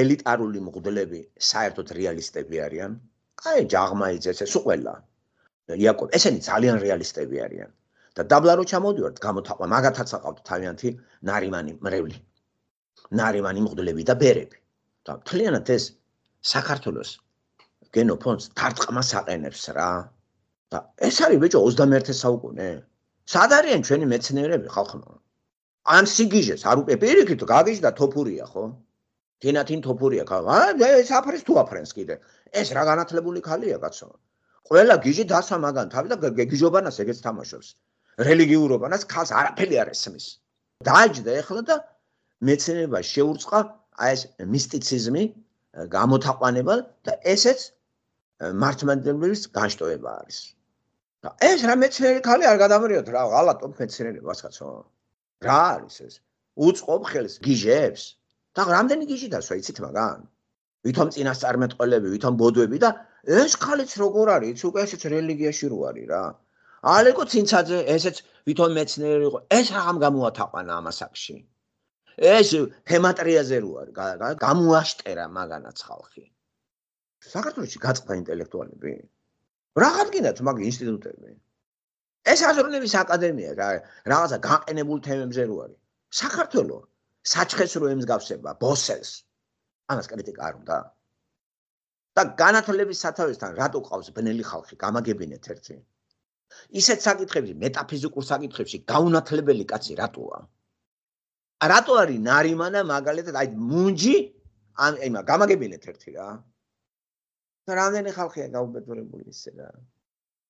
ელიტარული მღვდლები საერთოდ რეალისტები არიან? აი, ჯაღმაიძე, ეს ყველა. იაკობ, ესენი ძალიან რეალისტები არიან. და დაბლა რო ჩამოდივართ, გამოთაყვა, მაგათაც აყავთ თავიანთი ნარიმანი მრევლი. ნარიმანი მღვდლები და ბერები. და მთლიანად ეს საქართველოს გენოფონდს დარტყმას აყენებს რა. და ეს არის ბიჭო 21 საუკუნე. სად არიან ჩვენი მეცნიერები ხალხო? ამ სიგიჟეს არ უკვე პირიქით გაგიჟდა თოფურია ხო? თინათინ თოფურია ხალხო. ეს აფრენს თუ აფრენს კიდე. ეს რა განათლებული ქალია კაცო. ყველა გიჟი დასვა მაგან თავი და გიჟობანას ეგეც თამაშობს. რელიგიურობანას ქალს არაფერი არ ესმის. დააჯდა ეხლა და მეცნიერება შეურწყა აი ეს მისტიციზმი, გამოთაყვანება და ესეც მართლმადიდებლობის განშტოება არის. და ეს რა მეცნიერი ქალი არ გადამრიოთ რა, ღალატობ მეცნიერებას კაცო. რა არის ეს? უწყობ ხელს გიჟებს? და რამდენი გიჟი დასვა იცით მაგან? ვითომ წინასწარმეტყველები, ვითომ ბოდვები და ეს ქალიც როგორ არის? უკვე ესეც რელიგიაში რო არის რა. ალეკო ცინცაძე, ესეც ვითომ მეცნიერი იყო. ეს რამ გამოათაყვანა ამასაკში? ეს ჰემატრიაზე რო არის, გამოაშტერა მაგანაც ხალხი. საქართველოში გაწყდა ინტელექტუალები. რაღაც გინდათ მაგ ინსტიტუტები. ეს აზროვნების აკადემია რაღაცა გაყენებულ თემებზე რო არის. საქართველო საჩხეს რო ემსგავსება ბოსელს. ამას კრიტიკა არ უნდა. და განათლების სათავესთან რატო ყავს ბნელი ხალხი? გამაგებინეთ ერთი. ისეთ საკითხებში, მეტაფიზიკურ საკითხებში გაუნათლებელი კაცი რატოა? რატო არის ნარიმანა მაგალითად აი მუნჯი ამ გამაგებინეთ ერთი რა. და რამდენი ხალხია გაუბედურებული ისე რა.